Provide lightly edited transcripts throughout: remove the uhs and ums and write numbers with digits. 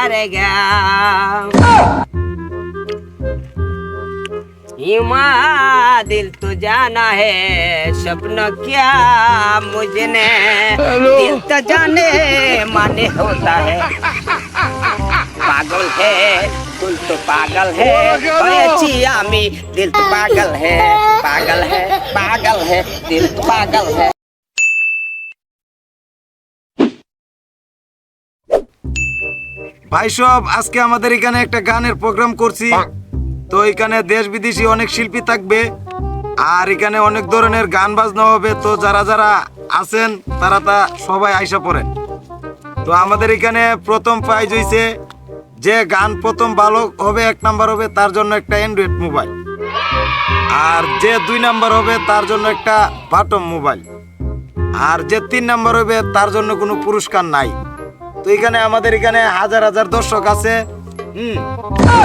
पारेगा। युमा दिल तो जाना है सपना क्या मुझने, दिल तो जाने माने होता है। पागल है दिल तो पागल है, आमी दिल तो पागल है, पागल है पागल है दिल तो पागल है। ভাই সব আজকে আমাদের এখানে একটা গানের প্রোগ্রাম করছি, তো এখানে দেশ বিদেশি অনেক শিল্পী থাকবে আর এখানে অনেক ধরনের গান বাজনা হবে। তো যারা যারা আছেন তারা সবাই আইসা পড়েন। তো আমাদের এখানে প্রথম প্রাইজ হইছে যে গান প্রথম ভালো হবে 1 নাম্বার হবে তার জন্য একটা অ্যান্ড্রয়েড মোবাইল, আর যে 2 নাম্বার হবে তার জন্য একটা বাটন মোবাইল, আর যে 3 নাম্বার হবে তার জন্য কোনো পুরস্কার নাই। তো এখানে আমাদের এখানে হাজার হাজার দর্শক আছে,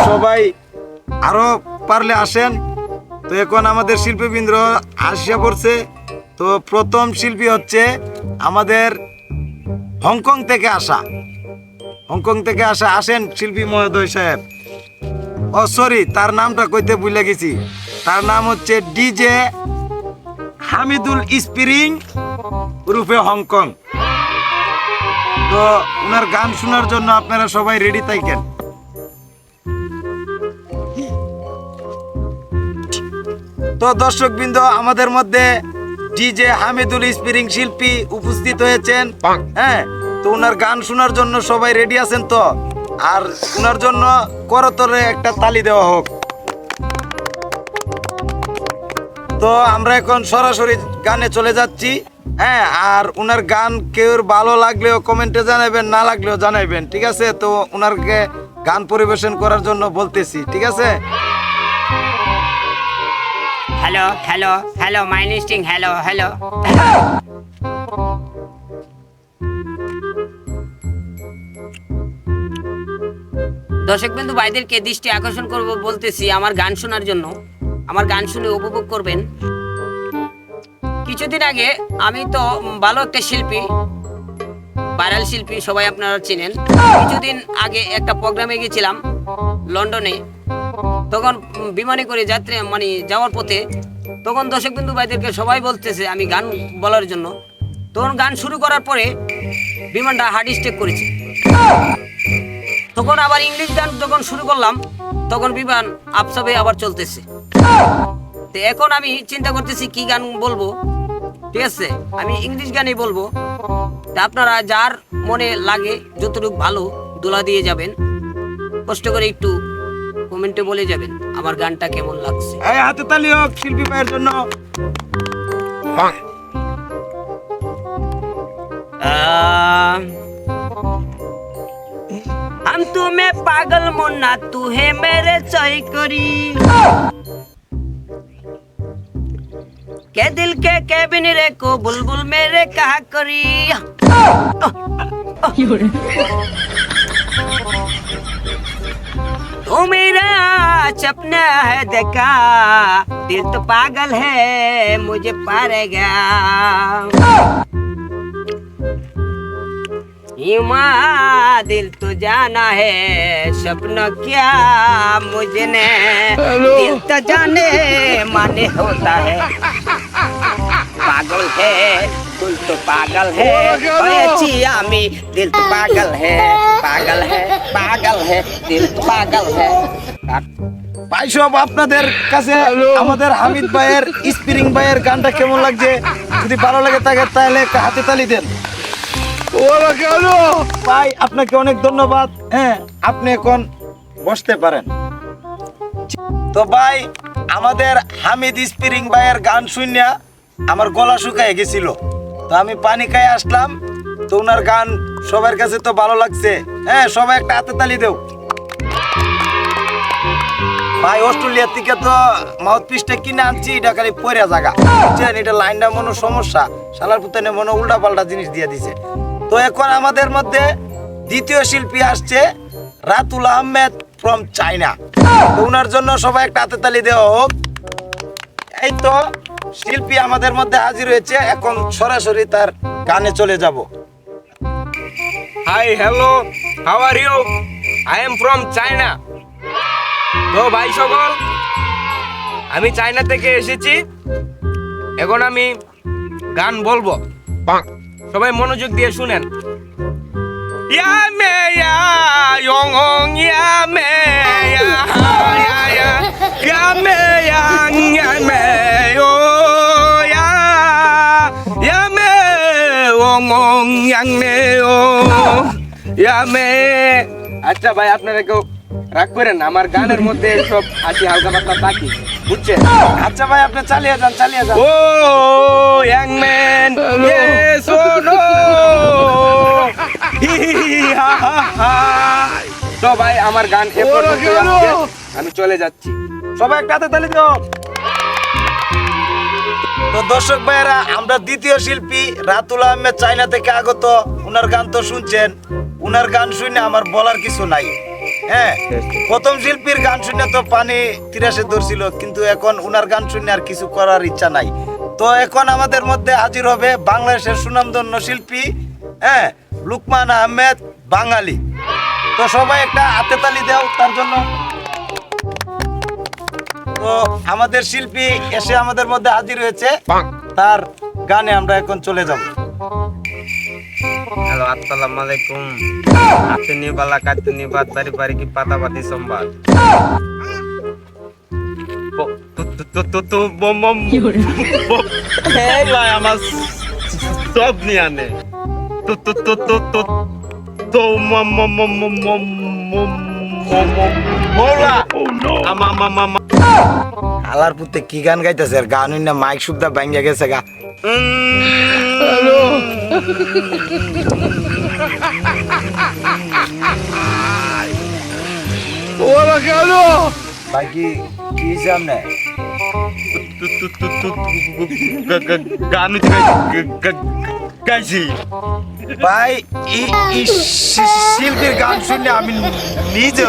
সবাই আরো পারলে আসেন। তো এখন আমাদের শিল্পীবৃন্দ আসিয়া পড়ছে। তো প্রথম শিল্পী হচ্ছে আমাদের হংকং থেকে আসা, আসেন শিল্পী মহোদয় সাহেব। ও সরি, তার নামটা কইতে ভুলে গেছি। তার নাম হচ্ছে ডিজে হামিদুল স্প্রিং রূপে হংকং। তো ওনার গান শোনার জন্য আপনারা সবাই রেডি থাকেন। তো দর্শকবৃন্দ, আমাদের মধ্যে ডিজে হামিদুল স্প্রিং শিল্পী উপস্থিত হয়েছেন। হ্যাঁ, তো ওনার গান শোনার জন্য সবাই রেডি আছেন তো? আর ওনার জন্য করতরে একটা তালি দেওয়া হোক। তো আমরা এখন সরাসরি গানে চলে যাচ্ছি। হ্যাঁ, আর ওনার গান কেউ ভালো লাগলেও কমেন্টে জানাবেন, না লাগলেও জানাবেন, ঠিক আছে? তো ওনারকে গান পরিবেশন করার জন্য বলতেছি, ঠিক আছে? Hello hello hello my listing hello hello. দর্শক বিন্দু ভাইদেরকে দৃষ্টি আকর্ষণ করব বলতেছি আমার গান শোনার জন্য। আমার গান শুনে উপভোগ করবেন। কিছুদিন আগে আমি তো ভালো একটা শিল্পী, ভাইরাল শিল্পী, সবাই আপনারা চিনেন। কিছুদিন আগে একটা প্রোগ্রামে গেছিলাম লন্ডনে। তখন বিমানে করে যাওয়ার পথে তখন দর্শক বিন্দু ভাইদেরকে সবাই বলতেছে আমি গান বলার জন্য। তখন গান শুরু করার পরে বিমানটা হার্ড স্ট্রোক করেছে। তখন আবার ইংলিশ গান যখন শুরু করলাম তখন বিমান আপসাবে আবার চলতেছে। তো এখন আমি চিন্তা করতেছি কি গান বলবো, ঠিক আছে? আমি ইংলিশ গানই বলবো। তা আপনারা যার মনে লাগে যতটুকু ভালো দোলা দিয়ে যাবেন, কষ্ট করে একটু কমেন্টে বলে যাবেন আমার গানটা কেমন লাগছে। এই হাতে তালি হোক শিল্পী ভাইয়ের জন্য। हम तुम्हें पागल मुन्ना तू है मेरे चौकरी, के दिल के कैबिन रे को बुलबुल मेरे कहा करी। तू मेरा सपना है देखा, दिल तो पागल है मुझे पारेगा। युमा दिल तो जाना है सपना क्या मुझने, दिल तो जाने माने होता है। पागल है दिल तो पागल है, आमी दिल तो पागल है, पागल है पागल है दिल तो पागल है। ভাই সব আপনাদের কাছে আমাদের হামিদ ভাইয়ের স্প্রিং ভাইয়ের গানটা কেমন লাগছে? যদি ভালো লাগে থাকে তাহলে একটা হাতে তালি দেন। ভাই আপনাকে অনেক ধন্যবাদ। হ্যাঁ, আপনি এখন বসতে পারেন। তো ভাই, আমাদের হামিদ স্প্রিং ভাইয়ের গান শুনিয়া আমার গলা শুকায় গেছিল, তো আমি পানি খাই আসলাম। তো ওনার গান সবার কাছে তো ভালো লাগছে। হ্যাঁ, সবাই একটা হাতে তালি দেও। ভাই অস্ট্রেলিয়া থেকে তো মাউথ পিসটা কিনে আনছি, এটা খালি পরে জায়গা বুঝছেন? এটা লাইনটা মনে সমস্যা, শালার পুতানে মনে উল্টা পাল্টা জিনিস দিয়ে দিছে। তো এখন আমাদের মধ্যে দ্বিতীয় শিল্পী আসছে রাতুল আহমেদ ফ্রম চায়না। তো ওনার জন্য সবাই একটা হাতে তালি দেওয়া হোক। এই তো শিল্পী আমাদের মধ্যে হাজির হয়েছে, এখন সরাসরি তার গানে চলে যাব। Hi, hello, how are you? I am from China. তো ভাই সকল, আমি চায়না থেকে এসেছি। এখন আমি গান বলবো, সবাই মনোযোগ দিয়ে শুনেন। ইয়া মে ইয়া ইয়ং হং ইয়া মে ইয়া ইয়া ইয়া ইয়া মে ইয়া মে ও ইয়া ইয়া মে ওং ওং ইয়াং মে ও ইয়া মে। আচ্ছা ভাই, আপনারা কেউ রাগ করেন না, আমার গানের মধ্যে সব আসি হালকা পাতলা থাকি, বুঝছেন? আচ্ছা ভাই, আপনি চালিয়ে যান, চালিয়ে যান। ও ইয়াং ম্যান ইয়েস ও নো হি হা হা হা। তো ভাই, আমার গান এ পর্যন্ত আছে, আমি চলে যাচ্ছি। সবাই একটা হাতে তালি দাও। তো দর্শক ভাইয়েরা, আমরা দ্বিতীয় শিল্পী রাতুল আহমেদ চায়না থেকে আগত। উনার গান তো শুনছেন, উনার গান শুনে আমার বলার কিছু নাই। হ্যাঁ, প্রথম শিল্পীর গান শুনে তো পানি তিরাসে ধরছিল, কিন্তু এখন উনার গান শুনে আর কিছু করার ইচ্ছা নাই। তো এখন আমাদের মধ্যে হাজির হবে বাংলাদেশের সুনামধন্য শিল্পী, হ্যাঁ, লুকমান আহমেদ বাঙালি। তো সবাই একটা হাতে তালি দাও তার জন্য। তো আমাদের শিল্পী এসে আমাদের মধ্যে হাজির হয়েছে, তার গানে আমরা এখন চলে যাব। হ্যালো, আসসালামু আলাইকুম। আপনি বালা কাটনি বাদ বাড়ি বাড়ি কি পাতা পাতি সম্বাদ তো বম বম বলাই আমার সব নিয়ে আনে তো আলার পুতে কি গান গাইতেছে, আর গান না মাইক সুবিধা ভাঙ্গা গেছে গা। ওরা কেন ভাই কি সামনে গান গাইছি ভাই? শিল্পীর গান শুনে আমি নিজে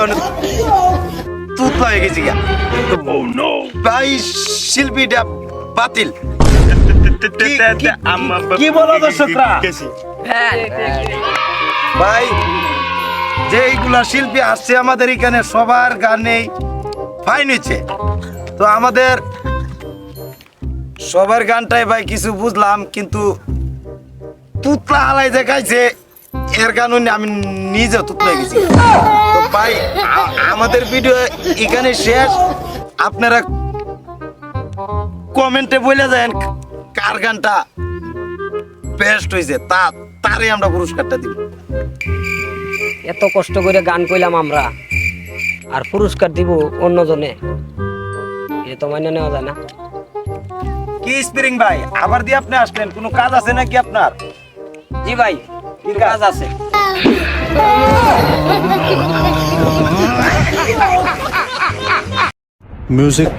তুত হয়ে গেছি গা। ভাই, শিল্পীটা বাতিল। কি বলো দর্শকরা? ভাই, যে এইগুলা শিল্পী আসছে আমাদের এখানে, সবার গানেই ফাইন হয়েছে। তো আমাদের সবার গানটাই ভাই কিছু বুঝলাম, কিন্তু তুতলা হালাই যে গাইছে এর গান আমি নিজে তুতলা গেছি। তো ভাই, আমাদের ভিডিও এখানে শেষ। আপনারা কমেন্টে বলে যান কার গানটা বেস্ট হয়েছে, তারে আমরা পুরস্কারটা দিব। এত কষ্ট করে গান কইলাম আমরা, আর পুরস্কার দিব অন্যজনে, এটা তো মাইনে নেওয়া যায় না। কি স্প্রিং ভাই, আবার দিয়ে আপনি আসলেন, কোনো কাজ আছে নাকি আপনার? জি ভাই, কি কাজ আছে? Music